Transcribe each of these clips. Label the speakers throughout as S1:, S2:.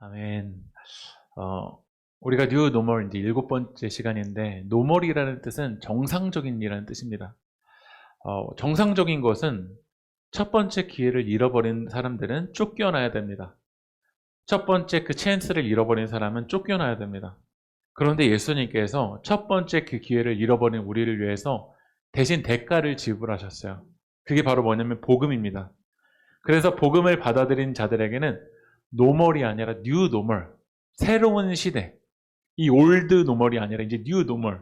S1: 아멘. 우리가 뉴 노멀 이제 7번째 시간인데, 노멀이라는 뜻은 정상적인 이라는 뜻입니다. 정상적인 것은 첫 번째 기회를 잃어버린 사람들은 쫓겨나야 됩니다. 첫 번째 그 찬스를 잃어버린 사람은 쫓겨나야 됩니다. 그런데 예수님께서 첫 번째 그 기회를 잃어버린 우리를 위해서 대신 대가를 지불하셨어요. 그게 바로 뭐냐면 복음입니다. 그래서 복음을 받아들인 자들에게는 노멀이 아니라 뉴 노멀, 새로운 시대, 이 올드 노멀이 아니라 이제 뉴 노멀,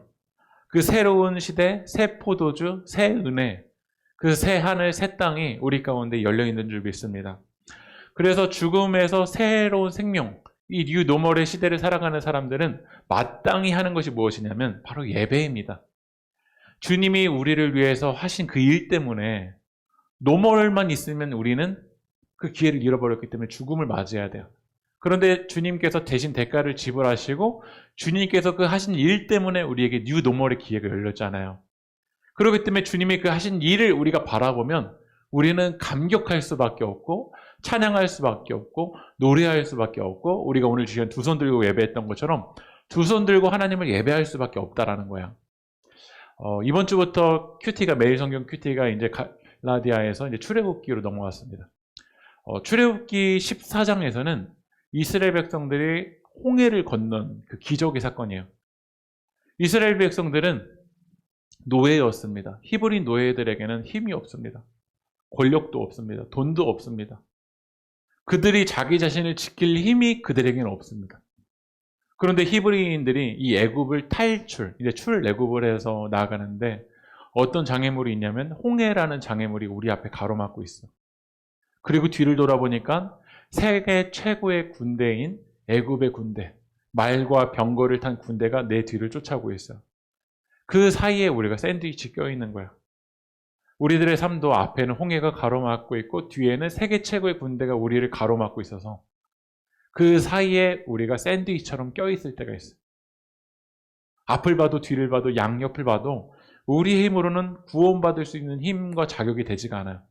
S1: 그 새로운 시대, 새 포도주, 새 은혜, 그 새 하늘, 새 땅이 우리 가운데 열려 있는 줄 믿습니다. 그래서 죽음에서 새로운 생명, 이 뉴 노멀의 시대를 살아가는 사람들은 마땅히 하는 것이 무엇이냐면 바로 예배입니다. 주님이 우리를 위해서 하신 그 일 때문에 노멀만 있으면 우리는 그 기회를 잃어버렸기 때문에 죽음을 맞이해야 돼요. 그런데 주님께서 대신 대가를 지불하시고 주님께서 그 하신 일 때문에 우리에게 뉴 노멀의 기회가 열렸잖아요. 그렇기 때문에 주님이 그 하신 일을 우리가 바라보면 우리는 감격할 수밖에 없고 찬양할 수밖에 없고 노래할 수밖에 없고, 우리가 오늘 주시간 두 손 들고 예배했던 것처럼 두 손 들고 하나님을 예배할 수밖에 없다라는 거예요. 이번 주부터 큐티가, 매일 성경 큐티가 이제 갈라디아에서 이제 출애굽기로 넘어왔습니다. 출애굽기 14장에서는 이스라엘 백성들이 홍해를 건넌 그 기적의 사건이에요. 이스라엘 백성들은 노예였습니다. 히브리 노예들에게는 힘이 없습니다. 권력도 없습니다. 돈도 없습니다. 그들이 자기 자신을 지킬 힘이 그들에게는 없습니다. 그런데 히브리인들이 이 애굽을 탈출, 이제 출애굽을 해서 나아가는데 어떤 장애물이 있냐면 홍해라는 장애물이 우리 앞에 가로막고 있어. 그리고 뒤를 돌아보니까 세계 최고의 군대인 애굽의 군대, 말과 병거를 탄 군대가 내 뒤를 쫓아오고 있어요. 그 사이에 우리가 샌드위치 껴있는 거야. 우리들의 삶도 앞에는 홍해가 가로막고 있고 뒤에는 세계 최고의 군대가 우리를 가로막고 있어서 그 사이에 우리가 샌드위치처럼 껴있을 때가 있어요. 앞을 봐도 뒤를 봐도 양옆을 봐도 우리 힘으로는 구원받을 수 있는 힘과 자격이 되지가 않아요.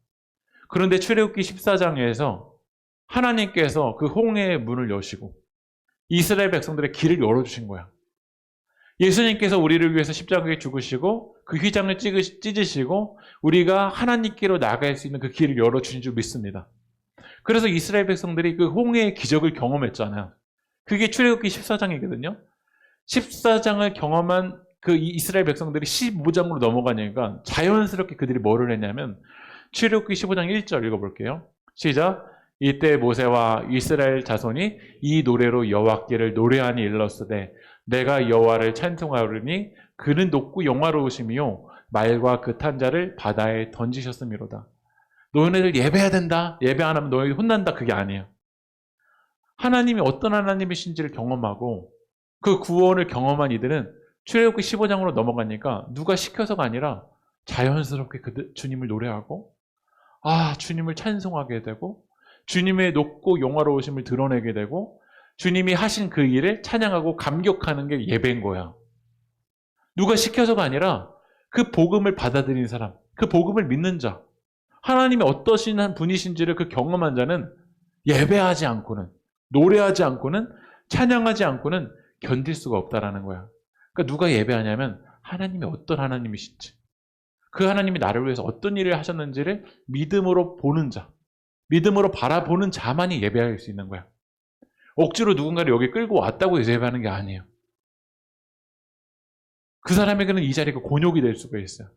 S1: 그런데 출애굽기 14장에서 하나님께서 그 홍해의 문을 여시고 이스라엘 백성들의 길을 열어주신 거야. 예수님께서 우리를 위해서 십자가에 죽으시고 그 휘장을 찢으시고 우리가 하나님께로 나갈 수 있는 그 길을 열어주신 줄 믿습니다. 그래서 이스라엘 백성들이 그 홍해의 기적을 경험했잖아요. 그게 출애굽기 14장이거든요. 14장을 경험한 그 이스라엘 백성들이 15장으로 넘어가니까 자연스럽게 그들이 뭐를 했냐면, 출애굽기 15장 1절 읽어볼게요. 시작. 이때 모세와 이스라엘 자손이 이 노래로 여호와께를 노래하니 일렀으되 내가 여호와를 찬송하오리니 그는 높고 영화로우시며 말과 그 탄 자를 바다에 던지셨음이로다. 너희들 예배해야 된다, 예배 안 하면 너희 혼난다, 그게 아니에요. 하나님이 어떤 하나님이신지를 경험하고 그 구원을 경험한 이들은 출애굽기 15장으로 넘어가니까 누가 시켜서가 아니라 자연스럽게 주님을 노래하고 주님을 찬송하게 되고 주님의 높고 영화로우심을 드러내게 되고 주님이 하신 그 일을 찬양하고 감격하는 게 예배인 거야. 누가 시켜서가 아니라 그 복음을 받아들인 사람, 그 복음을 믿는 자, 하나님이 어떠신 분이신지를 그 경험한 자는 예배하지 않고는, 노래하지 않고는, 찬양하지 않고는 견딜 수가 없다라는 거야. 그러니까 누가 예배하냐면 하나님이 어떤 하나님이신지, 그 하나님이 나를 위해서 어떤 일을 하셨는지를 믿음으로 보는 자, 믿음으로 바라보는 자만이 예배할 수 있는 거야. 억지로 누군가를 여기 끌고 왔다고 해서 예배하는 게 아니에요. 그 사람에게는 이 자리가 곤욕이 될 수가 있어요.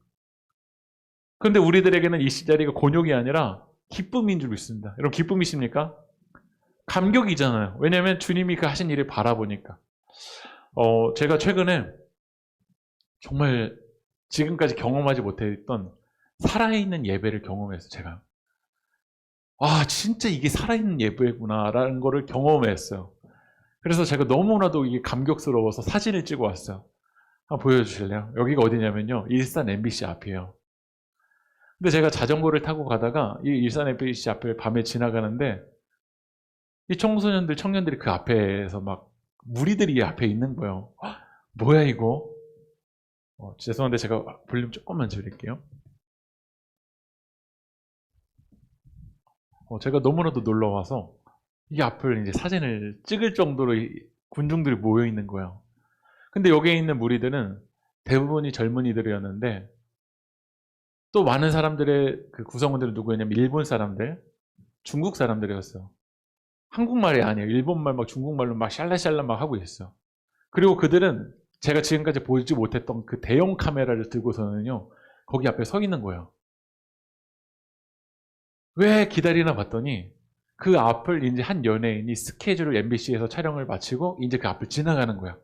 S1: 그런데 우리들에게는 이 자리가 곤욕이 아니라 기쁨인 줄 믿습니다. 여러분, 기쁨이십니까? 감격이잖아요. 왜냐하면 주님이 그 하신 일을 바라보니까. 제가 최근에 정말 지금까지 경험하지 못했던 살아있는 예배를 경험했어요. 제가 진짜 이게 살아있는 예배구나라는 거를 경험했어요. 그래서 제가 너무나도 이게 감격스러워서 사진을 찍어 왔어요. 한번 보여주실래요? 여기가 어디냐면요, 일산 MBC 앞이에요. 근데 제가 자전거를 타고 가다가 이 일산 MBC 앞을 밤에 지나가는데 이 청소년들, 청년들이 그 앞에서 막 무리들이 앞에 있는 거예요. 뭐야 이거? 죄송한데 제가 볼륨 조금만 줄일게요. 제가 너무나도 놀라워서 이 앞을 이제 사진을 찍을 정도로 군중들이 모여 있는 거예요. 근데 여기에 있는 무리들은 대부분이 젊은이들이었는데 또 많은 사람들의 그 구성원들은 누구였냐면 일본 사람들, 중국 사람들이었어요. 한국말이 아니에요. 일본말 막 중국말로 막 샬라샬라 막 하고 있어요. 그리고 그들은 제가 지금까지 보지 못했던 그 대형 카메라를 들고서는요, 거기 앞에 서 있는 거예요. 왜 기다리나 봤더니 그 앞을 이제 한 연예인이 스케줄을 MBC에서 촬영을 마치고 이제 그 앞을 지나가는 거야.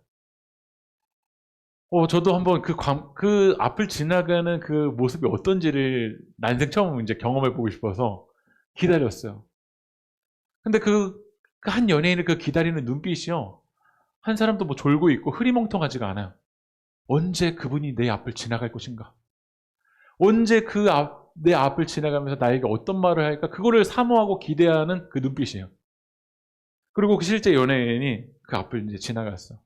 S1: 저도 한번 그 앞을 지나가는 그 모습이 어떤지를 난생 처음 이제 경험해 보고 싶어서 기다렸어요. 근데 그 한 연예인을 그 기다리는 눈빛이요. 한 사람도 뭐 졸고 있고 흐리멍텅하지가 않아요. 언제 그분이 내 앞을 지나갈 것인가? 언제 내 앞을 지나가면서 나에게 어떤 말을 할까? 그거를 사모하고 기대하는 그 눈빛이에요. 그리고 그 실제 연예인이 그 앞을 이제 지나갔어.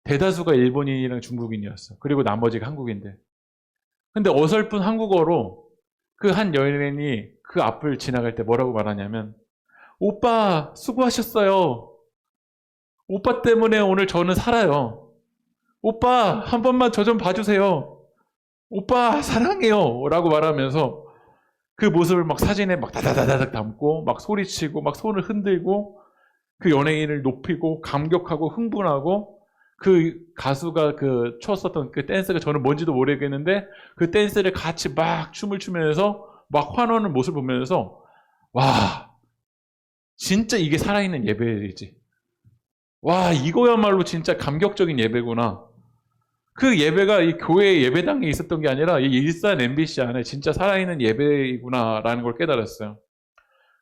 S1: 대다수가 일본인이랑 중국인이었어. 그리고 나머지가 한국인들. 근데 어설픈 한국어로 그 한 연예인이 그 앞을 지나갈 때 뭐라고 말하냐면, 오빠, 수고하셨어요. 오빠 때문에 오늘 저는 살아요. 오빠, 한 번만 저 좀 봐주세요. 오빠, 사랑해요. 라고 말하면서 그 모습을 막 사진에 막 다다다닥 담고, 막 소리치고, 막 손을 흔들고, 그 연예인을 높이고, 감격하고, 흥분하고, 그 가수가 그 췄었던 그 댄스가 저는 뭔지도 모르겠는데, 그 댄스를 같이 막 춤을 추면서, 막 환호하는 모습을 보면서, 와, 진짜 이게 살아있는 예배이지. 와, 이거야말로 진짜 감격적인 예배구나. 그 예배가 이 교회 예배당에 있었던 게 아니라 이 일산 MBC 안에 진짜 살아있는 예배이구나라는 걸 깨달았어요.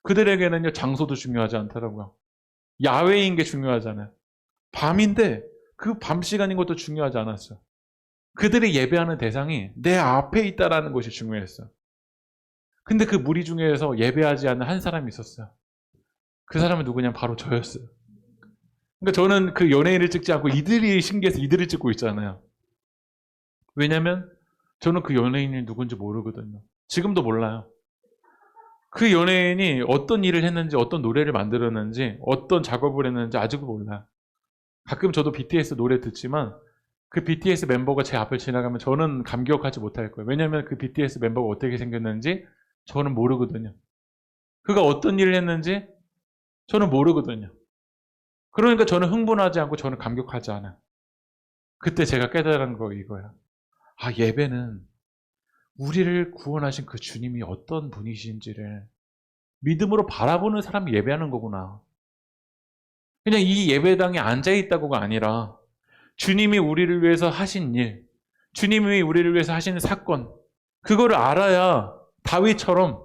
S1: 그들에게는요, 장소도 중요하지 않더라고요. 야외인 게 중요하잖아요. 밤인데 그 밤 시간인 것도 중요하지 않았어요. 그들이 예배하는 대상이 내 앞에 있다라는 것이 중요했어요. 근데 그 무리 중에서 예배하지 않는 한 사람이 있었어요. 그 사람은 누구냐? 바로 저였어요. 그러니까 저는 그 연예인을 찍지 않고 이들이 신기해서 이들을 찍고 있잖아요. 왜냐면 저는 그 연예인이 누군지 모르거든요. 지금도 몰라요. 그 연예인이 어떤 일을 했는지, 어떤 노래를 만들었는지, 어떤 작업을 했는지 아직도 몰라요. 가끔 저도 BTS 노래 듣지만 그 BTS 멤버가 제 앞을 지나가면 저는 감격하지 못할 거예요. 왜냐하면 그 BTS 멤버가 어떻게 생겼는지 저는 모르거든요. 그가 어떤 일을 했는지 저는 모르거든요. 그러니까 저는 흥분하지 않고 저는 감격하지 않아요. 그때 제가 깨달은 거 이거예요. 아, 예배는 우리를 구원하신 그 주님이 어떤 분이신지를 믿음으로 바라보는 사람이 예배하는 거구나. 그냥 이 예배당에 앉아있다고가 아니라 주님이 우리를 위해서 하신 일, 주님이 우리를 위해서 하시는 사건, 그거를 알아야 다윗처럼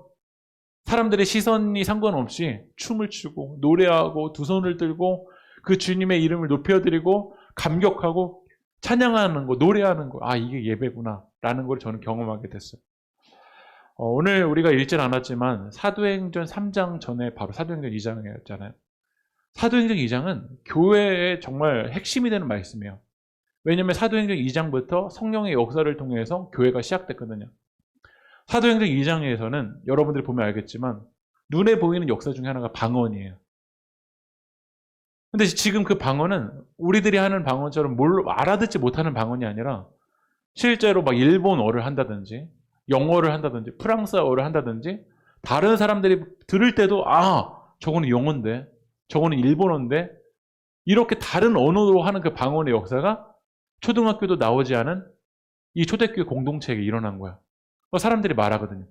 S1: 사람들의 시선이 상관없이 춤을 추고 노래하고 두 손을 들고 그 주님의 이름을 높여드리고 감격하고 찬양하는 거, 노래하는 거, 아, 이게 예배구나 라는 걸 저는 경험하게 됐어요. 오늘 우리가 읽진 않았지만 사도행전 3장 전에 바로 사도행전 2장이었잖아요. 사도행전 2장은 교회의 정말 핵심이 되는 말씀이에요. 왜냐하면 사도행전 2장부터 성령의 역사를 통해서 교회가 시작됐거든요. 사도행전 2장에서는 여러분들이 보면 알겠지만 눈에 보이는 역사 중에 하나가 방언이에요. 근데 지금 그 방언은 우리들이 하는 방언처럼 알아듣지 못하는 방언이 아니라 실제로 막 일본어를 한다든지 영어를 한다든지 프랑스어를 한다든지 다른 사람들이 들을 때도 아, 저거는 영어인데 저거는 일본어인데 이렇게 다른 언어로 하는 그 방언의 역사가 초등학교도 나오지 않은 이 초대교회 공동체에 일어난 거야. 사람들이 말하거든요.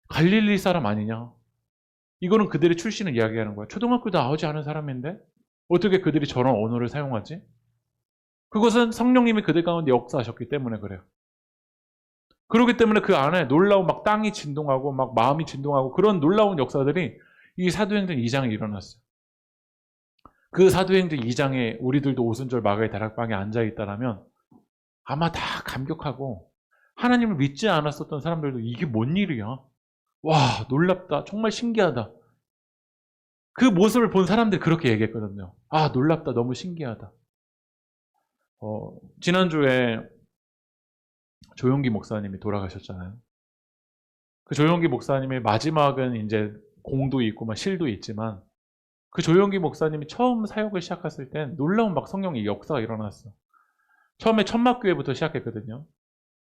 S1: 갈릴리 사람 아니냐? 이거는 그들의 출신을 이야기하는 거야. 초등학교도 나오지 않은 사람인데 어떻게 그들이 저런 언어를 사용하지? 그것은 성령님이 그들 가운데 역사하셨기 때문에 그래요. 그렇기 때문에 그 안에 놀라운 막 땅이 진동하고 막 마음이 진동하고 그런 놀라운 역사들이 이 사도행전 2장에 일어났어요. 그 사도행전 2장에 우리들도 오순절 마가의 다락방에 앉아있다라면 아마 다 감격하고 하나님을 믿지 않았었던 사람들도 이게 뭔 일이야? 와, 놀랍다. 정말 신기하다. 그 모습을 본 사람들이 그렇게 얘기했거든요. 아, 놀랍다. 너무 신기하다. 지난주에 조용기 목사님이 돌아가셨잖아요. 그 조용기 목사님의 마지막은 이제 공도 있고 막 실도 있지만 그 조용기 목사님이 처음 사역을 시작했을 땐 놀라운 막 성령의 역사가 일어났어. 처음에 천막교회부터 시작했거든요.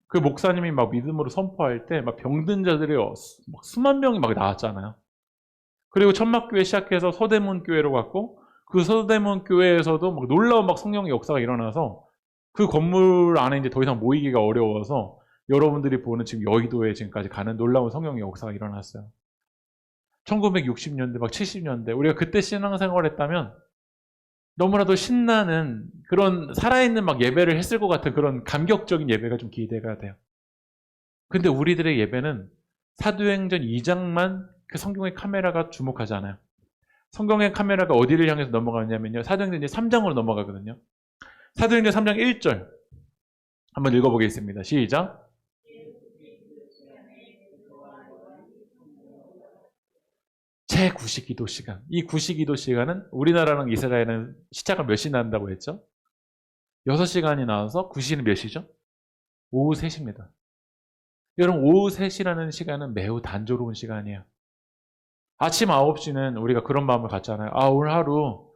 S1: 그 목사님이 막 믿음으로 선포할 때 막 병든 자들이 막 수만 명이 막 나왔잖아요. 그리고 천막교회 시작해서 서대문 교회로 갔고 그 서대문 교회에서도 막 놀라운 막 성령의 역사가 일어나서 그 건물 안에 이제 더 이상 모이기가 어려워서 여러분들이 보는 지금 여의도에 지금까지 가는 놀라운 성령의 역사가 일어났어요. 1960년대 막 70년대 우리가 그때 신앙생활을 했다면 너무나도 신나는 그런 살아있는 막 예배를 했을 것 같은 그런 감격적인 예배가 좀 기대가 돼요. 근데 우리들의 예배는 사도행전 2장만 그 성경의 카메라가 주목하잖아요. 성경의 카메라가 어디를 향해서 넘어가냐면요. 사도행전 이제 3장으로 넘어가거든요. 사도행전 3장 1절 한번 읽어보겠습니다. 시작. 제9시기도 시간. 이 9시기도 시간은 우리나라랑 이스라엘은 시차가 몇 시 난다고 했죠? 6시간이 나와서 9시는 몇 시죠? 오후 3시입니다. 여러분 오후 3시라는 시간은 매우 단조로운 시간이에요. 아침 9시는 우리가 그런 마음을 갖잖아요. 아, 오늘 하루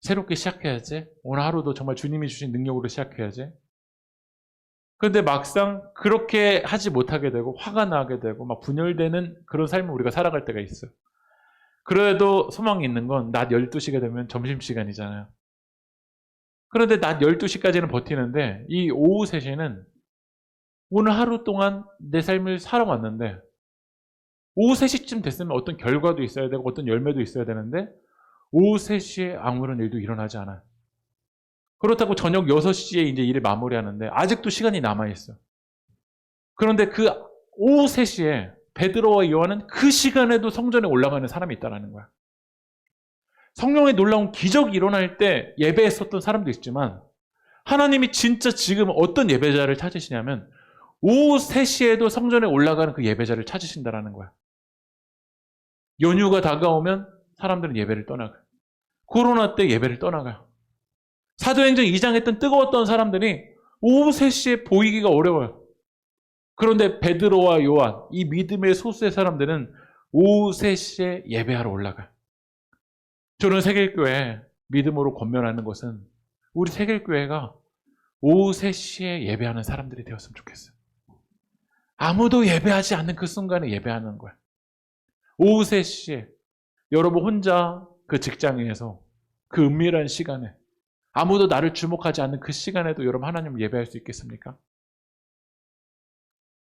S1: 새롭게 시작해야지. 오늘 하루도 정말 주님이 주신 능력으로 시작해야지. 그런데 막상 그렇게 하지 못하게 되고 화가 나게 되고 막 분열되는 그런 삶을 우리가 살아갈 때가 있어요. 그래도 소망이 있는 건 낮 12시가 되면 점심시간이잖아요. 그런데 낮 12시까지는 버티는데 이 오후 3시는 오늘 하루 동안 내 삶을 살아왔는데 오후 3시쯤 됐으면 어떤 결과도 있어야 되고 어떤 열매도 있어야 되는데 오후 3시에 아무런 일도 일어나지 않아요. 그렇다고 저녁 6시에 이제 일을 마무리하는데 아직도 시간이 남아있어요. 그런데 그 오후 3시에 베드로와 요한은 그 시간에도 성전에 올라가는 사람이 있다는 거야. 성령의 놀라운 기적이 일어날 때 예배했었던 사람도 있지만 하나님이 진짜 지금 어떤 예배자를 찾으시냐면 오후 3시에도 성전에 올라가는 그 예배자를 찾으신다는 거야. 연휴가 다가오면 사람들은 예배를 떠나가요. 코로나 때 예배를 떠나가요. 사도행전 2장 했던 뜨거웠던 사람들이 오후 3시에 보이기가 어려워요. 그런데 베드로와 요한, 이 믿음의 소수의 사람들은 오후 3시에 예배하러 올라가요. 저는 세길교회 믿음으로 권면하는 것은 우리 세길교회가 오후 3시에 예배하는 사람들이 되었으면 좋겠어요. 아무도 예배하지 않는 그 순간에 예배하는 거야. 오후 3시에 여러분 혼자 그 직장에서 그 은밀한 시간에 아무도 나를 주목하지 않는 그 시간에도 여러분 하나님을 예배할 수 있겠습니까?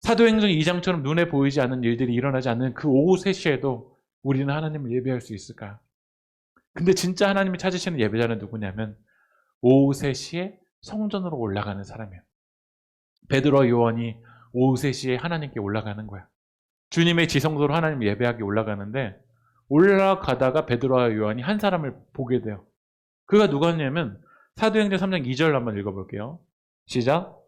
S1: 사도행전 2장처럼 눈에 보이지 않는 일들이 일어나지 않는 그 오후 3시에도 우리는 하나님을 예배할 수 있을까요? 근데 진짜 하나님이 찾으시는 예배자는 누구냐면 오후 3시에 성전으로 올라가는 사람이에요. 베드로와 요한이 오후 3시에 하나님께 올라가는 거야. 주님의 지성소로 하나님 예배하기 올라가는데 올라가다가 베드로와 요한이 한 사람을 보게 돼요. 그가 누구냐면 사도행전 3장 2절 한번 읽어볼게요. 시작.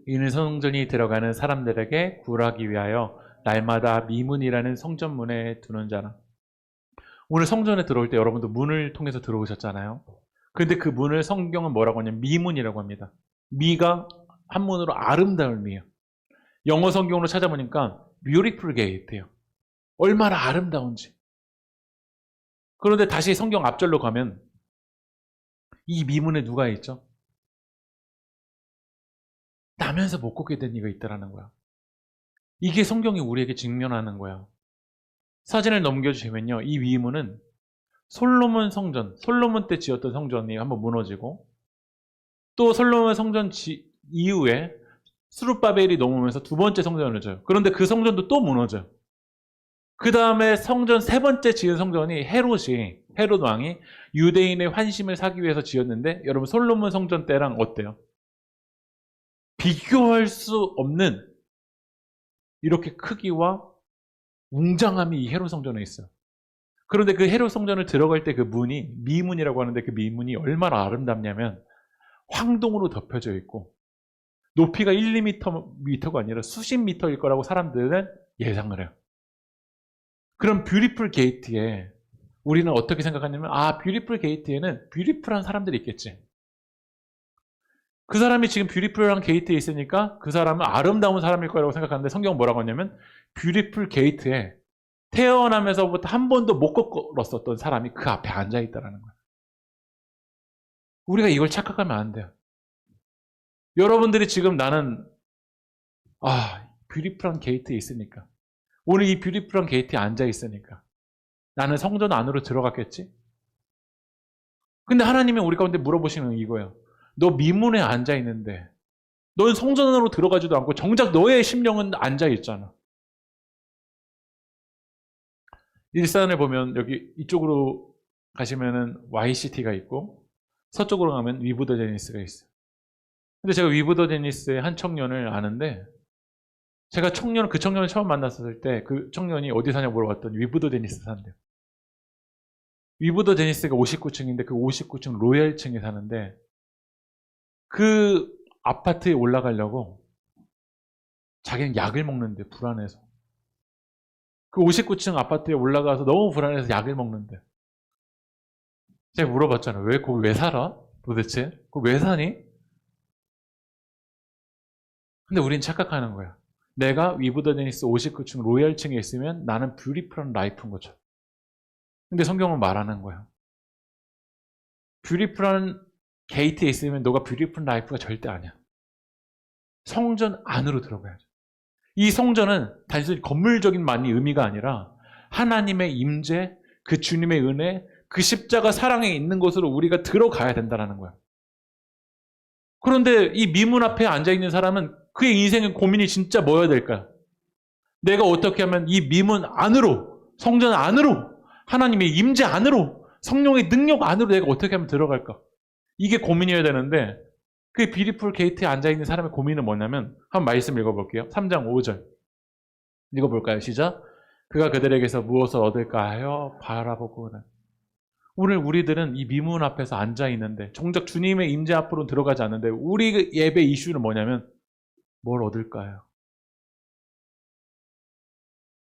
S1: 이는 성전이 들어가는 사람들에게 굴하기 위하여 날마다 미문이라는 성전문에 두는 자라. 오늘 성전에 들어올 때 여러분도 문을 통해서 들어오셨잖아요. 그런데 그 문을 성경은 뭐라고 하냐면 미문이라고 합니다. 미가 한문으로 아름다울 미예요. 영어 성경으로 찾아보니까 beautiful gate예요. 얼마나 아름다운지. 그런데 다시 성경 앞절로 가면 이 미문에 누가 있죠? 나면서 못 걷게 된 이가 있다라는 거야. 이게 성경이 우리에게 직면하는 거야. 사진을 넘겨주시면요. 이 미문은 솔로몬 성전, 솔로몬 때 지었던 성전이 한번 무너지고 또 솔로몬 성전 이후에 스룹바벨이 넘으면서 두 번째 성전을 져요. 그런데 그 성전도 또 무너져요. 그 다음에 성전 세 번째 지은 성전이 헤롯 왕이 유대인의 환심을 사기 위해서 지었는데 여러분 솔로몬 성전 때랑 어때요? 비교할 수 없는 이렇게 크기와 웅장함이 이 헤롯 성전에 있어요. 그런데 그 헤롯 성전을 들어갈 때 그 문이 미문이라고 하는데 그 미문이 얼마나 아름답냐면 황동으로 덮여져 있고 높이가 1, 2m가 아니라 수십 미터일 거라고 사람들은 예상을 해요. 그럼 뷰티풀 게이트에 우리는 어떻게 생각하냐면 뷰티풀 게이트에는 뷰티풀한 사람들이 있겠지. 그 사람이 지금 뷰티풀한 게이트에 있으니까 그 사람은 아름다운 사람일 거라고 생각하는데 성경은 뭐라고 하냐면 뷰티풀 게이트에 태어나면서부터 한 번도 못 걸었었던 사람이 그 앞에 앉아있다는 거예요. 우리가 이걸 착각하면 안 돼요. 여러분들이 지금 나는 뷰티풀한 게이트에 있으니까, 오늘 이 뷰티풀한 게이트에 앉아있으니까 나는 성전 안으로 들어갔겠지? 근데 하나님이 우리 가운데 물어보시는 이거예요. 너 미문에 앉아있는데 넌 성전 안으로 들어가지도 않고 정작 너의 심령은 앉아있잖아. 일산을 보면 여기 이쪽으로 가시면은 YCT가 있고 서쪽으로 가면 위브더 제니스가 있어요. 근데 제가 위브더 제니스의 한 청년을 아는데, 제가 그 청년을 처음 만났을 때 그 청년이 어디 사냐고 물어봤더니 위브더 제니스 산대요. 위브더 제니스가 59층인데 그 59층 로얄층에 사는데, 그 아파트에 올라가려고 자기는 약을 먹는데, 불안해서. 그 59층 아파트에 올라가서 너무 불안해서 약을 먹는데, 제가 물어봤잖아요. 거기 왜 살아? 도대체? 거기 왜 사니? 근데 우린 착각하는 거야. 내가 위브더 제니스 59층 로얄층에 있으면 나는 뷰티풀한 라이프인 거죠. 근데 성경은 말하는 거야. 뷰티풀한 게이트에 있으면 너가 뷰티풀한 라이프가 절대 아니야. 성전 안으로 들어가야죠. 이 성전은 단순히 건물적인 만이 의미가 아니라 하나님의 임재, 그 주님의 은혜, 그 십자가 사랑에 있는 곳으로 우리가 들어가야 된다는 거야. 그런데 이 미문 앞에 앉아있는 사람은 그의 인생의 고민이 진짜 뭐여야 될까? 내가 어떻게 하면 이 미문 안으로, 성전 안으로, 하나님의 임재 안으로, 성령의 능력 안으로 내가 어떻게 하면 들어갈까? 이게 고민이어야 되는데, 그 뷰티풀 게이트에 앉아있는 사람의 고민은 뭐냐면, 한번 말씀 읽어볼게요. 3장 5절 읽어볼까요? 시작. 그가 그들에게서 무엇을 얻을까 하여 바라보고는. 오늘 우리들은 이 미문 앞에서 앉아있는데 정작 주님의 임재 앞으로 들어가지 않는데, 우리 예배 이슈는 뭐냐면 뭘 얻을까요?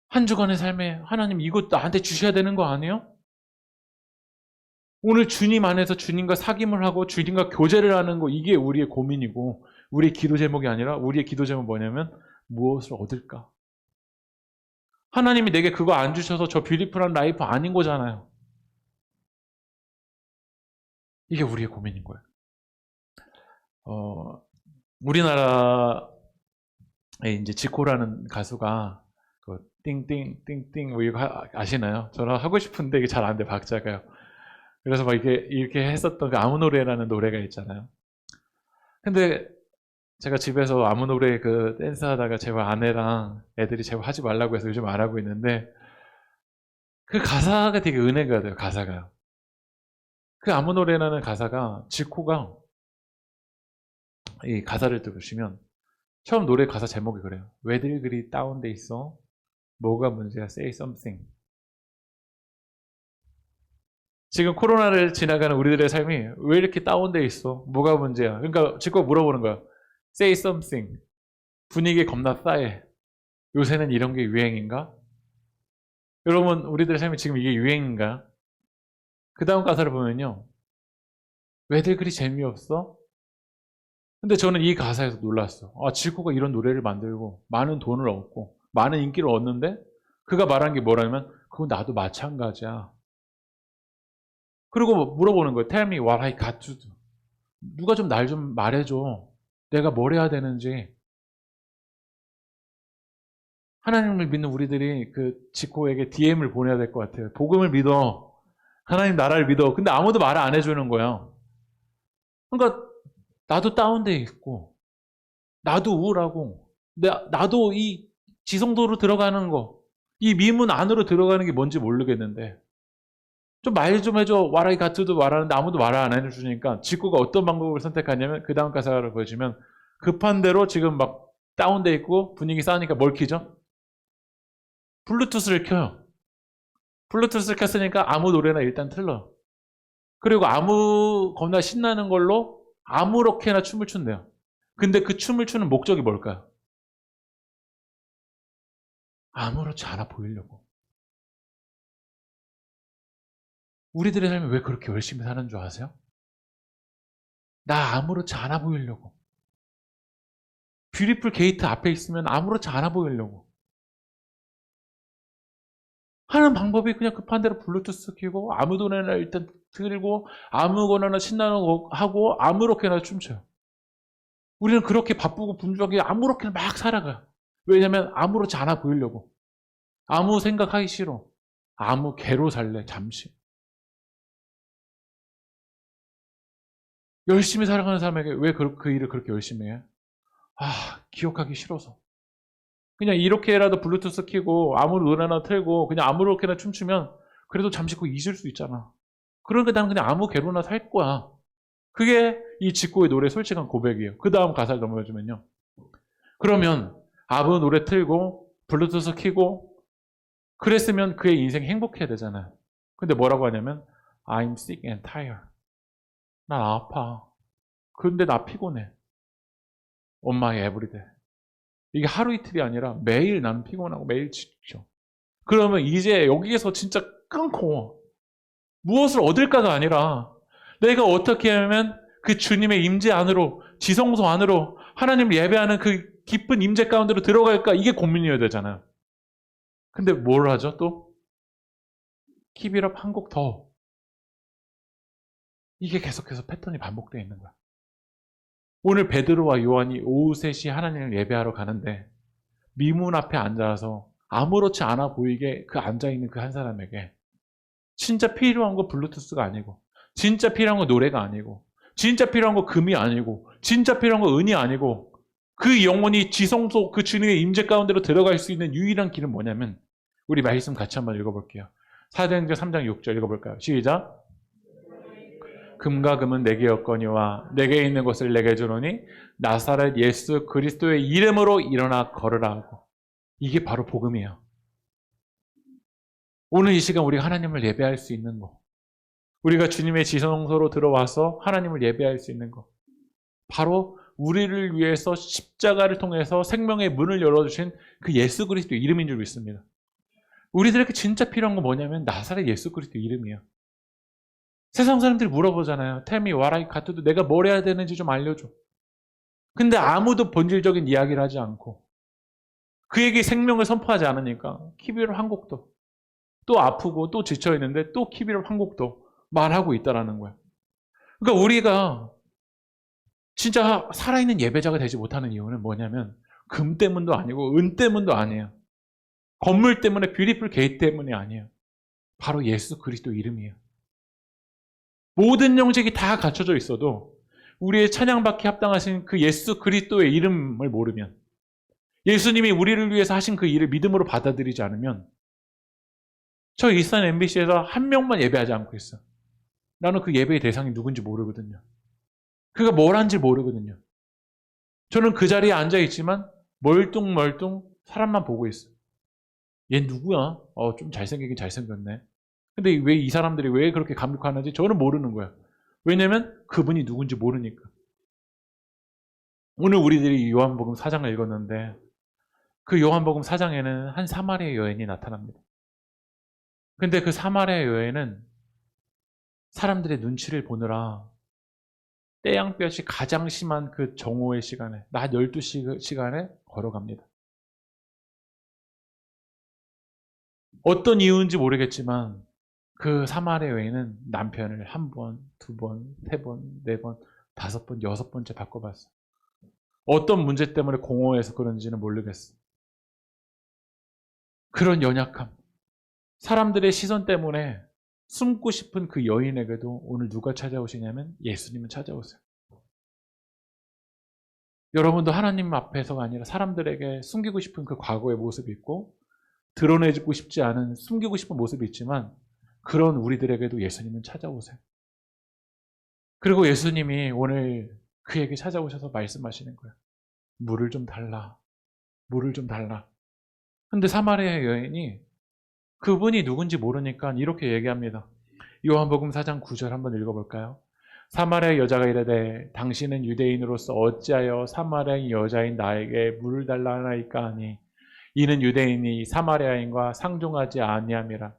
S1: 한 주간의 삶에 하나님 이것 나한테 주셔야 되는 거 아니에요? 오늘 주님 안에서 주님과 사귐을 하고 주님과 교제를 하는 거, 이게 우리의 고민이고 우리의 기도 제목이 아니라, 우리의 기도 제목은 뭐냐면 무엇을 얻을까? 하나님이 내게 그거 안 주셔서 저 뷰티풀한 라이프 아닌 거잖아요. 이게 우리의 고민인 거예요. 우리나라에 이제 지코라는 가수가 그 띵띵띵띵 뭐 이거 아시나요? 저는 하고 싶은데 이게 잘 안 돼, 박자가요. 그래서 막 이렇게 했었던 그 아무 노래라는 노래가 있잖아요. 근데 제가 집에서 아무 노래 그 댄스 하다가 제발 아내랑 애들이 제발 하지 말라고 해서 요즘 안 하고 있는데, 그 가사가 되게 은혜가 돼요, 가사가요. 그 아무 노래라는 가사가, 지코가 이 가사를 들으시면 처음 노래 가사 제목이 그래요. 왜들 그리 다운돼 있어? 뭐가 문제야? Say something. 지금 코로나를 지나가는 우리들의 삶이 왜 이렇게 다운돼 있어? 뭐가 문제야? 그러니까 지코 물어보는 거야. Say something. 분위기 겁나 싸해. 요새는 이런 게 유행인가? 여러분, 우리들의 삶이 지금 이게 유행인가? 그 다음 가사를 보면요. 왜들 그리 재미없어? 근데 저는 이 가사에서 놀랐어. 지코가 이런 노래를 만들고 많은 돈을 얻고 많은 인기를 얻는데, 그가 말한 게 뭐라면 그건 나도 마찬가지야. 그리고 물어보는 거예요. Tell me what I got to do. 누가 좀 날 좀 말해줘. 내가 뭘 해야 되는지. 하나님을 믿는 우리들이 그 지코에게 DM을 보내야 될 것 같아요. 복음을 믿어. 하나님 나라를 믿어. 근데 아무도 말을 안 해주는 거예요. 그러니까 나도 다운돼 있고 나도 우울하고 나도 이 지성도로 들어가는 거, 이 미문 안으로 들어가는 게 뭔지 모르겠는데 좀 말 좀 해줘. 와라이 가트도 말하는데 아무도 말을 안 해주니까 지코가 어떤 방법을 선택하냐면, 그 다음 가사를 보여주면 급한 대로 지금 막 다운돼 있고 분위기 싸우니까 뭘 켜죠? 블루투스를 켜요. 블루투스를 켰으니까 아무 노래나 일단 틀러. 그리고 겁나 신나는 걸로 아무렇게나 춤을 춘대요. 근데 그 춤을 추는 목적이 뭘까요? 아무렇지 않아 보이려고. 우리들의 삶이 왜 그렇게 열심히 사는 줄 아세요? 나 아무렇지 않아 보이려고. 뷰티풀 게이트 앞에 있으면 아무렇지 않아 보이려고. 하는 방법이 그냥 급한 대로 블루투스 켜고 아무 노래나 일단 들고 아무거나 신나는 거 하고 아무렇게나 춤춰요. 우리는 그렇게 바쁘고 분주하게 아무렇게나 막 살아가요. 왜냐하면 아무렇지 않아 보이려고. 아무 생각하기 싫어. 아무 개로 살래 잠시. 열심히 살아가는 사람에게 왜 그 일을 그렇게 열심히 해? 기억하기 싫어서. 그냥 이렇게라도 블루투스 켜고 아무 노래나 틀고 그냥 아무렇게나 춤추면 그래도 잠시 그 잊을 수 있잖아. 그러니까 나는 그냥 아무 개로나 살 거야. 그게 이 직고의 노래의 솔직한 고백이에요. 그 다음 가사를 넘어가주면요. 그러면 아무 노래 틀고 블루투스 켜고 그랬으면 그의 인생이 행복해야 되잖아요. 근데 뭐라고 하냐면 I'm sick and tired. 난 아파. 근데 나 피곤해. On my everyday. 이게 하루 이틀이 아니라 매일 나는 피곤하고 매일 지쳐. 그러면 이제 여기에서 진짜 끊고 무엇을 얻을까가 아니라 내가 어떻게 하면 그 주님의 임재 안으로 지성소 안으로 하나님을 예배하는 그 깊은 임재 가운데로 들어갈까 이게 고민이어야 되잖아요. 근데 뭘 하죠 또? 킵이럽 한 곡 더. 이게 계속해서 패턴이 반복되어 있는 거야. 오늘 베드로와 요한이 오후 3시 하나님을 예배하러 가는데 미문 앞에 앉아서 아무렇지 않아 보이게 그 앉아있는 그 한 사람에게 진짜 필요한 거 블루투스가 아니고 진짜 필요한 거 노래가 아니고 진짜 필요한 거 금이 아니고 진짜 필요한 거 은이 아니고 그 영혼이 지성소 그 주님의 임재 가운데로 들어갈 수 있는 유일한 길은 뭐냐면 우리 말씀 같이 한번 읽어볼게요. 사도행전 3장 6절 읽어볼까요? 시작. 금과 금은 내게 없거니와 내게 있는 것을 내게 주노니 나사렛 예수 그리스도의 이름으로 일어나 걸으라 하고. 이게 바로 복음이에요. 오늘 이 시간 우리가 하나님을 예배할 수 있는 거, 우리가 주님의 지성소로 들어와서 하나님을 예배할 수 있는 거, 바로 우리를 위해서 십자가를 통해서 생명의 문을 열어주신 그 예수 그리스도 이름인 줄 믿습니다. 우리들에게 진짜 필요한 건 뭐냐면 나사렛 예수 그리스도 이름이에요. 세상 사람들이 물어보잖아요. Tell me what I got to do. 내가 뭘 해야 되는지 좀 알려줘. 근데 아무도 본질적인 이야기를 하지 않고 그에게 생명을 선포하지 않으니까 키비로 한 곡도 또 아프고 또 지쳐있는데 또 키비로 한 곡도 말하고 있다는 거예요. 그러니까 우리가 진짜 살아있는 예배자가 되지 못하는 이유는 뭐냐면 금 때문도 아니고 은 때문도 아니에요. 건물 때문에 뷰티풀 게이트 때문이 아니에요. 바로 예수 그리스도 이름이에요. 모든 영적이 다 갖춰져 있어도 우리의 찬양받기 합당하신 그 예수 그리스도의 이름을 모르면 예수님이 우리를 위해서 하신 그 일을 믿음으로 받아들이지 않으면 저 일산 MBC에서 한 명만 예배하지 않고 있어. 나는 그 예배의 대상이 누군지 모르거든요. 그가 뭘 한지 모르거든요. 저는 그 자리에 앉아있지만 멀뚱멀뚱 사람만 보고 있어. 얘 누구야? 좀 잘생기긴 잘생겼네. 근데 왜 이 사람들이 왜 그렇게 감격하는지 저는 모르는 거야. 왜냐면 그분이 누군지 모르니까. 오늘 우리들이 요한복음 4장을 읽었는데 그 요한복음 4장에는 한 사마리아 여인이 나타납니다. 근데 그 사마리아 여인은 사람들의 눈치를 보느라 떼양볕이 가장 심한 그 정오의 시간에 낮 12시간에 걸어갑니다. 어떤 이유인지 모르겠지만 그 사마리아 여인은 남편을 한 번, 두 번, 세 번, 네 번, 다섯 번, 여섯 번째 바꿔봤어. 어떤 문제 때문에 공허해서 그런지는 모르겠어. 그런 연약함, 사람들의 시선 때문에 숨고 싶은 그 여인에게도 오늘 누가 찾아오시냐면 예수님은 찾아오세요. 여러분도 하나님 앞에서가 아니라 사람들에게 숨기고 싶은 그 과거의 모습이 있고 드러내고 싶지 않은 숨기고 싶은 모습이 있지만 그런 우리들에게도 예수님은 찾아오세요. 그리고 예수님이 오늘 그에게 찾아오셔서 말씀하시는 거예요. 물을 좀 달라. 물을 좀 달라. 근데 사마리아 여인이 그분이 누군지 모르니까 이렇게 얘기합니다. 요한복음 4장 9절 한번 읽어볼까요? 사마리아 여자가 이르되 당신은 유대인으로서 어찌하여 사마리아 여자인 나에게 물을 달라 하나이까 하니 이는 유대인이 사마리아인과 상종하지 아니함이라.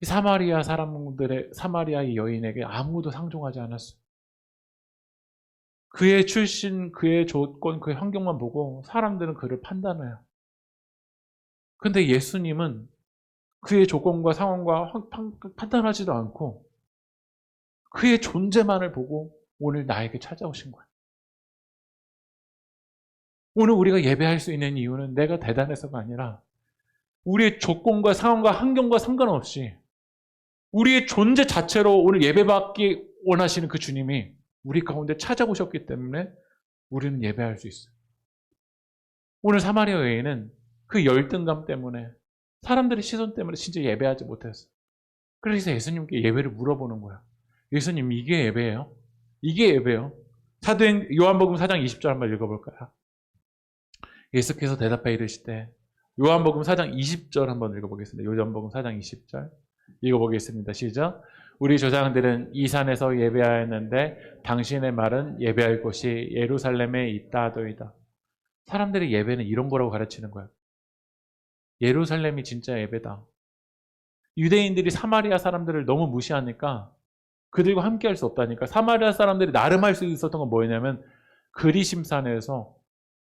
S1: 사마리아 사람들의 사마리아의 여인에게 아무도 상종하지 않았어요. 그의 출신, 그의 조건, 그의 환경만 보고 사람들은 그를 판단해요. 근데 예수님은 그의 조건과 상황과 판단하지도 않고 그의 존재만을 보고 오늘 나에게 찾아오신 거예요. 오늘 우리가 예배할 수 있는 이유는 내가 대단해서가 아니라 우리의 조건과 상황과 환경과 상관없이 우리의 존재 자체로 오늘 예배받기 원하시는 그 주님이 우리 가운데 찾아오셨기 때문에 우리는 예배할 수 있어요. 오늘 사마리아 여인은 그 열등감 때문에 사람들의 시선 때문에 진짜 예배하지 못했어요. 그래서 예수님께 예배를 물어보는 거야. 예수님, 이게 예배예요? 이게 예배예요? 사도행 요한복음 4장 20절 한번 읽어볼까요? 예수께서 대답해 이르시되, 요한복음 4장 20절 한번 읽어보겠습니다. 요한복음 4장 20절 읽어보겠습니다. 시작. 우리 조상들은 이 산에서 예배하였는데 당신의 말은 예배할 곳이 예루살렘에 있다 하도이다. 사람들이 예배는 이런 거라고 가르치는 거야. 예루살렘이 진짜 예배다. 유대인들이 사마리아 사람들을 너무 무시하니까 그들과 함께 할 수 없다니까. 사마리아 사람들이 나름 할 수 있었던 건 뭐냐면 그리심산에서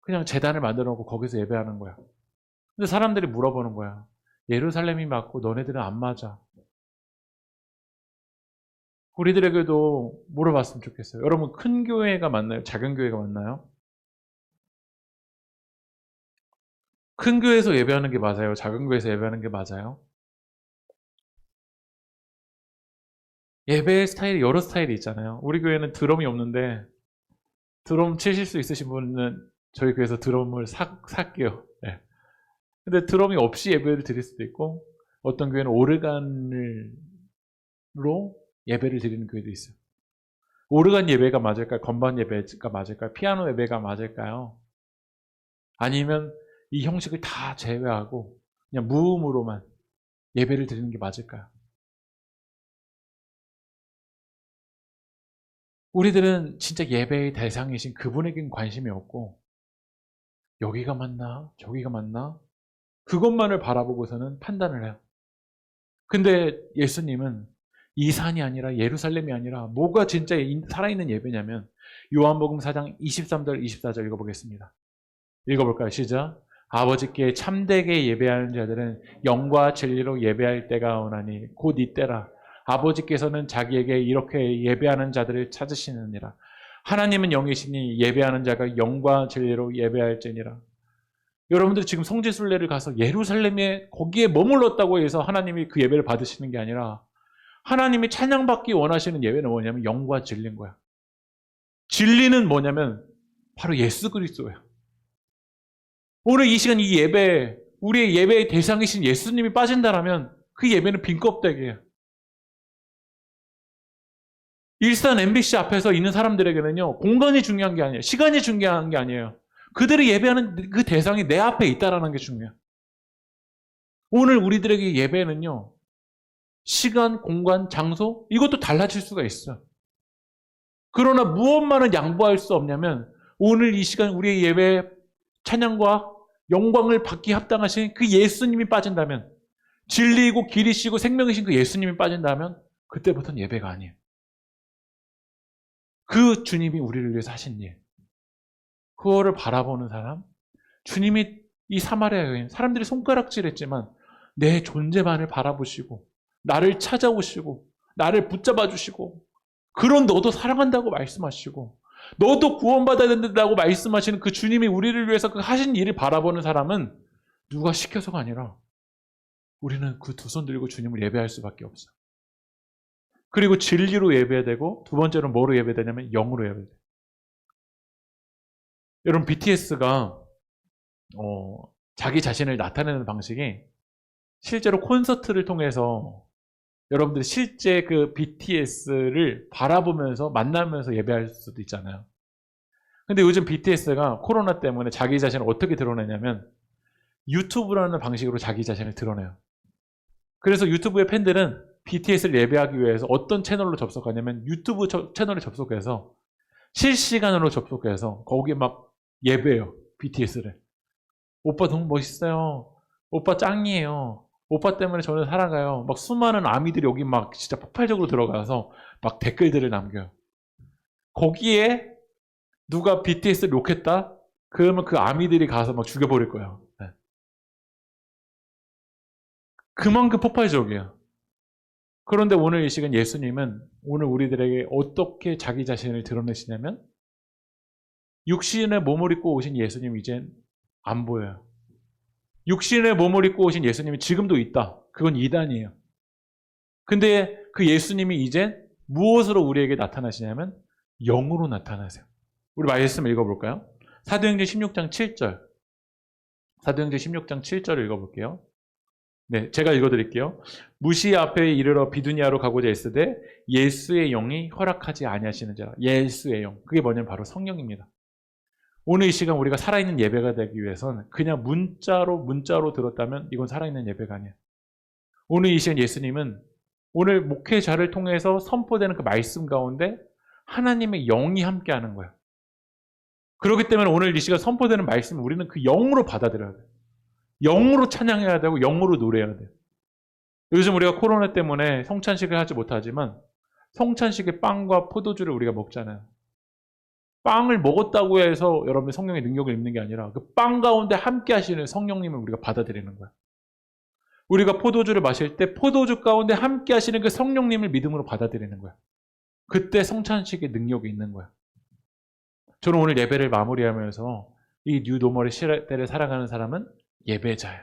S1: 그냥 제단을 만들어 놓고 거기서 예배하는 거야. 근데 사람들이 물어보는 거야. 예루살렘이 맞고 너네들은 안 맞아. 우리들에게도 물어봤으면 좋겠어요. 여러분, 큰 교회가 맞나요? 작은 교회가 맞나요? 큰 교회에서 예배하는 게 맞아요? 작은 교회에서 예배하는 게 맞아요? 예배의 스타일이 여러 스타일이 있잖아요. 우리 교회는 드럼이 없는데 드럼 치실 수 있으신 분은 저희 교회에서 드럼을 살게요. 네. 근데 드럼이 없이 예배를 드릴 수도 있고 어떤 교회는 오르간으로 예배를 드리는 교회도 있어요. 오르간 예배가 맞을까요? 건반 예배가 맞을까요? 피아노 예배가 맞을까요? 아니면 이 형식을 다 제외하고 그냥 무음으로만 예배를 드리는 게 맞을까요? 우리들은 진짜 예배의 대상이신 그분에겐 관심이 없고 여기가 맞나? 저기가 맞나? 그것만을 바라보고서는 판단을 해요. 근데 예수님은 이 산이 아니라 예루살렘이 아니라 뭐가 진짜 살아있는 예배냐면 요한복음 4장 23절 24절 읽어보겠습니다. 읽어볼까요? 시작. 아버지께 참되게 예배하는 자들은 영과 진리로 예배할 때가 오나니 곧 이때라. 아버지께서는 자기에게 이렇게 예배하는 자들을 찾으시느니라. 하나님은 영이시니 예배하는 자가 영과 진리로 예배할지니라. 여러분들이 지금 성지순례를 가서 예루살렘에 거기에 머물렀다고 해서 하나님이 그 예배를 받으시는 게 아니라 하나님이 찬양받기 원하시는 예배는 뭐냐면 영과 진리인 거야. 진리는 뭐냐면 바로 예수 그리스도예요. 오늘 이 시간 이 예배, 우리의 예배의 대상이신 예수님이 빠진다라면 그 예배는 빈 껍데기예요. 일산 MBC 앞에서 있는 사람들에게는요, 공간이 중요한 게 아니에요. 시간이 중요한 게 아니에요. 그들이 예배하는 그 대상이 내 앞에 있다라는 게 중요해요. 오늘 우리들에게 예배는요, 시간, 공간, 장소, 이것도 달라질 수가 있어요. 그러나 무엇만은 양보할 수 없냐면, 오늘 이 시간 우리의 예배, 찬양과 영광을 받기 합당하신 그 예수님이 빠진다면, 진리이고 길이시고 생명이신 그 예수님이 빠진다면, 그때부터는 예배가 아니에요. 그 주님이 우리를 위해서 하신 일. 그거를 바라보는 사람, 주님이 이 사마리아 여인, 사람들이 손가락질했지만 내 존재만을 바라보시고 나를 찾아오시고 나를 붙잡아 주시고 그런 너도 사랑한다고 말씀하시고 너도 구원받아야 된다고 말씀하시는 그 주님이 우리를 위해서 그 하신 일을 바라보는 사람은 누가 시켜서가 아니라 우리는 그 두 손 들고 주님을 예배할 수밖에 없어요. 그리고 진리로 예배해야 되고 두 번째로 뭐로 예배해야 되냐면 영으로 예배해야 돼요. 여러분 BTS가 자기 자신을 나타내는 방식이 실제로 콘서트를 통해서 여러분들이 실제 그 BTS를 바라보면서 만나면서 예배할 수도 있잖아요. 근데 요즘 BTS가 코로나 때문에 자기 자신을 어떻게 드러내냐면 유튜브라는 방식으로 자기 자신을 드러내요. 그래서 유튜브의 팬들은 BTS를 예배하기 위해서 어떤 채널로 접속하냐면 유튜브 채널에 접속해서 실시간으로 접속해서 거기에 막 예배해요. BTS를. 오빠 너무 멋있어요. 오빠 짱이에요. 오빠 때문에 저는 살아가요. 막 수많은 아미들이 여기 막 진짜 폭발적으로 들어가서 막 댓글들을 남겨요. 거기에 누가 BTS를 욕했다? 그러면 그 아미들이 가서 막 죽여버릴 거예요. 네. 그만큼 폭발적이에요. 그런데 오늘 이 시간 예수님은 오늘 우리들에게 어떻게 자기 자신을 드러내시냐면 육신의 몸을 입고 오신 예수님 이젠 안 보여요. 육신의 몸을 입고 오신 예수님이 지금도 있다. 그건 이단이에요. 근데 그 예수님이 이제 무엇으로 우리에게 나타나시냐면 영으로 나타나세요. 우리 말씀 읽어볼까요? 사도행전 16장 7절. 사도행전 16장 7절을 읽어볼게요. 네, 제가 읽어드릴게요. 무시 앞에 이르러 비두니아로 가고자 했으되 예수의 영이 허락하지 아니하시는지라. 예수의 영. 그게 뭐냐면 바로 성령입니다. 오늘 이 시간 우리가 살아있는 예배가 되기 위해서는 그냥 문자로 들었다면 이건 살아있는 예배가 아니에요. 오늘 이 시간 예수님은 오늘 목회자를 통해서 선포되는 그 말씀 가운데 하나님의 영이 함께하는 거예요. 그렇기 때문에 오늘 이 시간 선포되는 말씀을 우리는 그 영으로 받아들여야 돼요. 영으로 찬양해야 되고 영으로 노래해야 돼요. 요즘 우리가 코로나 때문에 성찬식을 하지 못하지만 성찬식에 빵과 포도주를 우리가 먹잖아요. 빵을 먹었다고 해서 여러분이 성령의 능력을 입는 게 아니라 그 빵 가운데 함께 하시는 성령님을 우리가 받아들이는 거예요. 우리가 포도주를 마실 때 포도주 가운데 함께 하시는 그 성령님을 믿음으로 받아들이는 거예요. 그때 성찬식의 능력이 있는 거예요. 저는 오늘 예배를 마무리하면서 이 뉴 노멀의 시대를 살아가는 사람은 예배자예요.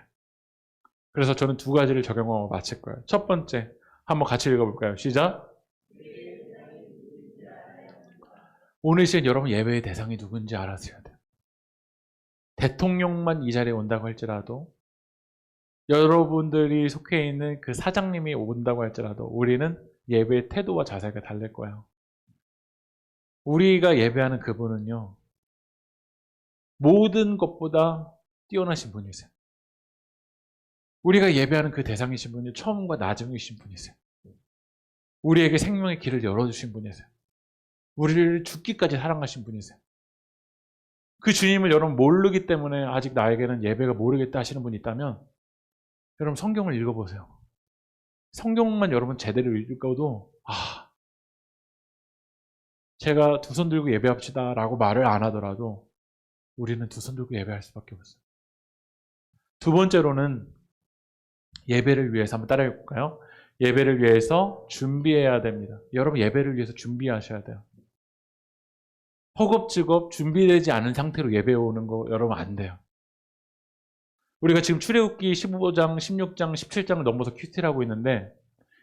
S1: 그래서 저는 두 가지를 적용하고 마칠 거예요. 첫 번째, 한번 같이 읽어볼까요? 시작. 오늘 시간 여러분 예배의 대상이 누군지 알아서야 돼요. 대통령만 이 자리에 온다고 할지라도 여러분들이 속해 있는 그 사장님이 온다고 할지라도 우리는 예배의 태도와 자세가 다를 거예요. 우리가 예배하는 그분은요, 모든 것보다 뛰어나신 분이세요. 우리가 예배하는 그 대상이신 분이 처음과 나중이신 분이세요. 우리에게 생명의 길을 열어주신 분이세요. 우리를 죽기까지 사랑하신 분이세요. 그 주님을 여러분 모르기 때문에 아직 나에게는 예배가 모르겠다 하시는 분이 있다면 여러분 성경을 읽어보세요. 성경만 여러분 제대로 읽어도 제가 두 손 들고 예배합시다 라고 말을 안 하더라도 우리는 두 손 들고 예배할 수밖에 없어요. 두 번째로는 예배를 위해서 한번 따라해 볼까요? 예배를 위해서 준비해야 됩니다. 여러분 예배를 위해서 준비하셔야 돼요. 허겁지겁 준비되지 않은 상태로 예배 오는 거 여러분 안 돼요. 우리가 지금 출애굽기 15장, 16장, 17장을 넘어서 큐티를 하고 있는데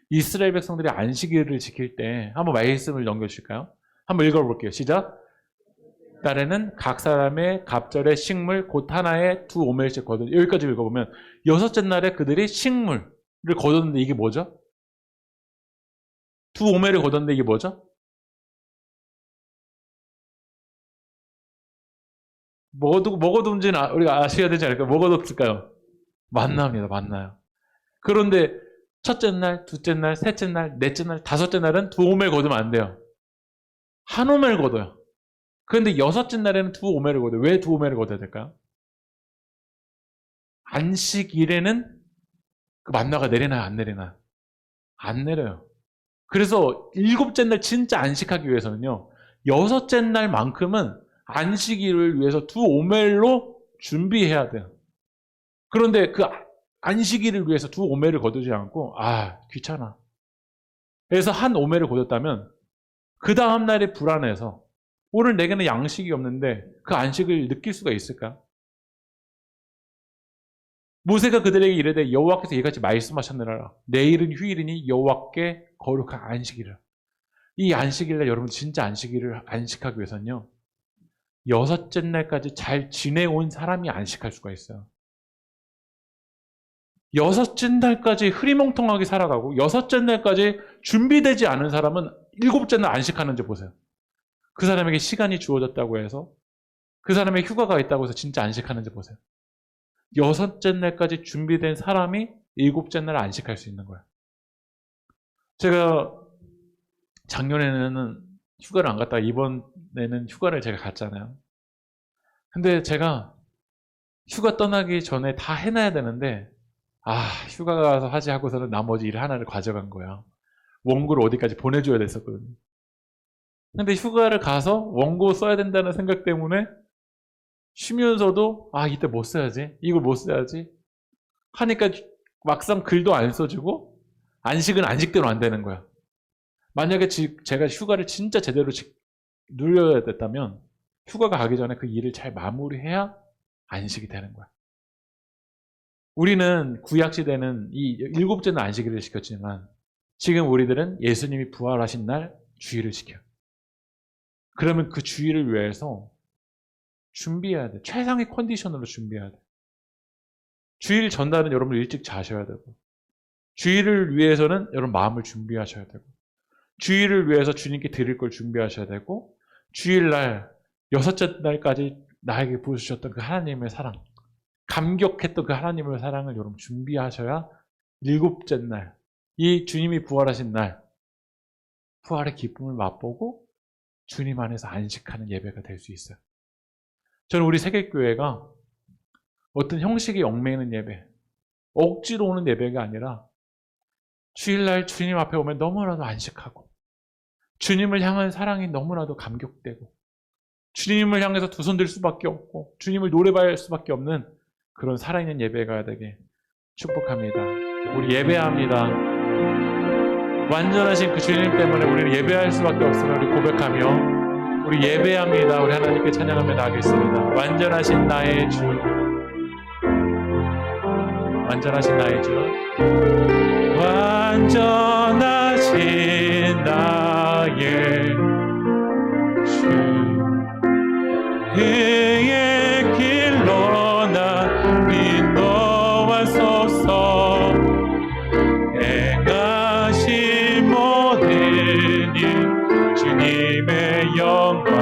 S1: 이스라엘 백성들이 안식일을 지킬 때 한번 말씀을 넘겨주실까요? 한번 읽어볼게요. 시작. 달에는 각 사람의 갑절의 식물 곧 하나에 두 오멜씩 거둔. 여기까지 읽어보면 여섯째 날에 그들이 식물을 거뒀는데 이게 뭐죠? 두 오멜을 거뒀는데 이게 뭐죠? 먹어둔지는 우리가 아셔야 되지 않을까요? 먹어뒀을까요? 만나입니다. 만나요. 그런데 첫째 날, 둘째 날, 셋째 날, 넷째 날, 다섯째 날은 두 오멜 거두면 안 돼요. 한 오멜 거둬요. 그런데 여섯째 날에는 두 오멜을 거둬요. 왜 두 오멜을 거둬야 될까요? 안식일에는 그 만나가 내리나요? 안 내리나요? 안 내려요. 그래서 일곱째 날 진짜 안식하기 위해서는요. 여섯째 날만큼은 안식일을 위해서 두 오멜로 준비해야 돼요. 그런데 그 안식일을 위해서 두 오멜을 거두지 않고 귀찮아. 그래서 한 오멜을 거뒀다면 그 다음 날이 불안해서 오늘 내게는 양식이 없는데 그 안식을 느낄 수가 있을까? 모세가 그들에게 이르되 여호와께서 이같이 말씀하셨느니라. 내일은 휴일이니 여호와께 거룩한 안식이라. 이 안식일날 여러분 진짜 안식일을 안식하기 위해서는요. 여섯째 날까지 잘 지내온 사람이 안식할 수가 있어요. 여섯째 날까지 흐리멍텅하게 살아가고 여섯째 날까지 준비되지 않은 사람은 일곱째 날 안식하는지 보세요. 그 사람에게 시간이 주어졌다고 해서 그 사람의 휴가가 있다고 해서 진짜 안식하는지 보세요. 여섯째 날까지 준비된 사람이 일곱째 날 안식할 수 있는 거예요. 제가 작년에는 휴가를 안 갔다가 이번에는 휴가를 제가 갔잖아요. 근데 제가 휴가 떠나기 전에 다 해놔야 되는데 휴가 가서 하지 하고서는 나머지 일 하나를 가져간 거야. 원고를 어디까지 보내줘야 됐었거든요. 근데 휴가를 가서 원고 써야 된다는 생각 때문에 쉬면서도 이때 못 써야지, 이걸 못 써야지 하니까 막상 글도 안 써주고 안식은 안식대로 안 되는 거야. 만약에 제가 휴가를 진짜 제대로 누려야 됐다면 휴가가 가기 전에 그 일을 잘 마무리해야 안식이 되는 거야. 우리는 구약시대는 이 7제는 안식일을 시켰지만 지금 우리들은 예수님이 부활하신 날 주일을 지켜요. 그러면 그 주일을 위해서 준비해야 돼. 최상의 컨디션으로 준비해야 돼. 주일 전날은 여러분 일찍 자셔야 되고, 주일을 위해서는 여러분 마음을 준비하셔야 되고, 주일을 위해서 주님께 드릴 걸 준비하셔야 되고, 주일날 6째 날까지 나에게 보여주셨던 그 하나님의 사랑, 감격했던 그 하나님의 사랑을 여러분 준비하셔야 7째 날, 이 주님이 부활하신 날, 부활의 기쁨을 맛보고 주님 안에서 안식하는 예배가 될 수 있어요. 저는 우리 세계교회가 어떤 형식에 얽매이는 예배, 억지로 오는 예배가 아니라 주일날 주님 앞에 오면 너무나도 안식하고 주님을 향한 사랑이 너무나도 감격되고 주님을 향해서 두 손 들 수밖에 없고 주님을 노래할 수밖에 없는 그런 살아있는 예배가 되게 축복합니다. 우리 예배합니다. 완전하신 그 주님 때문에 우리는 예배할 수밖에 없음을 우리 고백하며 우리 예배합니다. 우리 하나님께 찬양하며 나가겠습니다. 완전하신 나의 주, 완전하신 나의 주, 완전하신 나의 주, 그의 길로 나 인도하소서. 행하신 모든 일 주님의 영광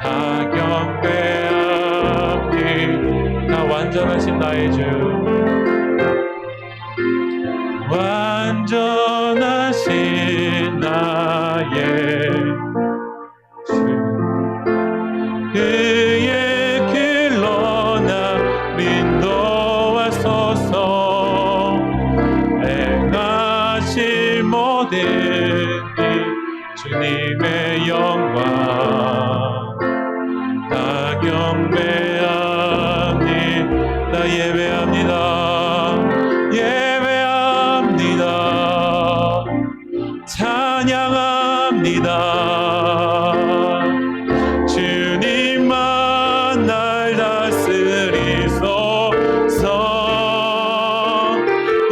S1: 다 경배하니. 다 완전하신 나의 주, 완전하신 나의 주, 그의 길로 나 인도하소서. 행하신 모든 일 주님의 영광 다 경배하니. 나 예배합니다. 예배합니다. 찬양합니다. 주님만 날 다스리소서.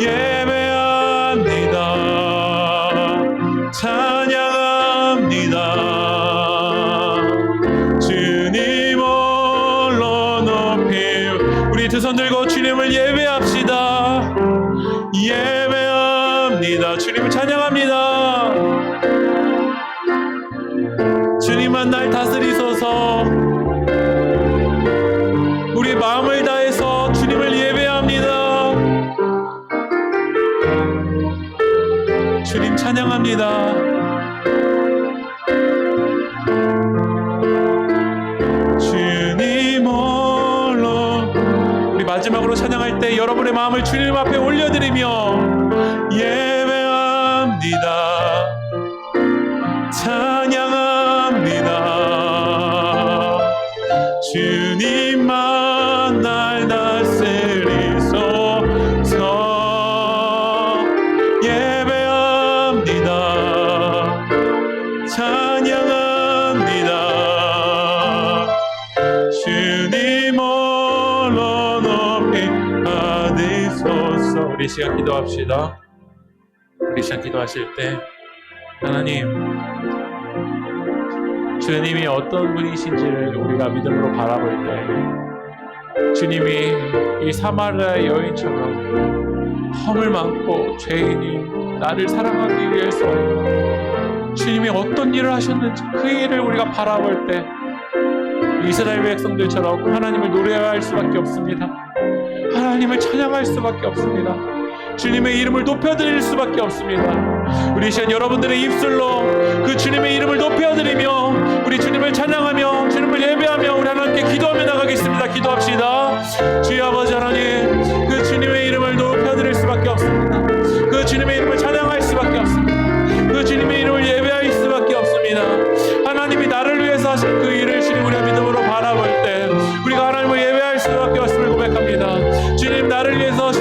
S1: 예배합니다. 찬양합니다. 주님 홀로 높이. 우리 두 손 들고 주님을 예배합시다. 예배합니다. 주님을 찬양합니다. 주님만 날 다스리소서. 우리 마음을 다해서 주님을 예배합니다. 주님 찬양합니다. 주님 홀로. 우리 마지막으로 찬양할 때 여러분의 마음을 주님 앞에 올려드리며 예배합니다. 찬양합니다. 주님만 날 다스리소서. 예배합니다. 찬양합니다. 주님 홀로 높이 받으소서. 우리 시간 기도합시다. 우리 시간 기도하실 때 하나님, 주님이 어떤 분이신지를 우리가 믿음으로 바라볼 때 주님이 이 사마리아 여인처럼 허물 많고 죄인인 나를 사랑하기 위해서 주님이 어떤 일을 하셨는지 그 일을 우리가 바라볼 때 이스라엘 백성들처럼 하나님을 노래할 수밖에 없습니다. 하나님을 찬양할 수밖에 없습니다. 주님의 이름을 높여드릴 수밖에 없습니다. 우리 시간 여러분들의 입술로 그 주님의 이름을 높여드리며 우리 주님을 찬양하며 주님을 예배하며 우리 하나님께 기도하며 나가겠습니다. 기도합시다. 주여 아버지 하나님, 그 주님의 이름을 높여드릴 수밖에 없습니다. 그 주님의 이름을 찬양할 수밖에 없습니다. 그 주님의 이름을 예배할 수밖에 없습니다. 하나님이 나를 위해서 하신 그 일을 주님 우리가 믿음으로 바라볼 때 우리가 하나님을 예배할 수밖에 없음을 고백합니다. 주님, 나를 위해서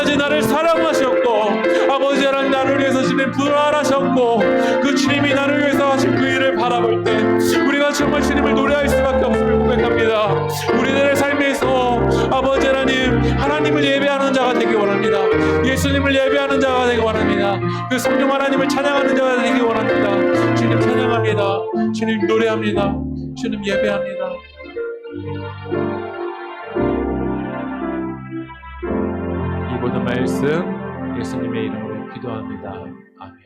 S1: 이때까지 나를 사랑하셨고 아버지 하나님 나를 위해서 주님 부활하셨고 그 주님이 나를 위해서 하신 그 일을 바라볼 때 우리가 정말 주님을 노래할 수밖에 없음을 고백합니다. 우리들의 삶에서 아버지 하나님을 예배하는 자가 되기 원합니다. 예수님을 예배하는 자가 되기 원합니다. 그 성령 하나님을 찬양하는 자가 되기 원합니다. 주님 찬양합니다. 주님 노래합니다. 주님 예배합니다. 이 모든 말씀 예수님의 이름으로 기도합니다. 아멘.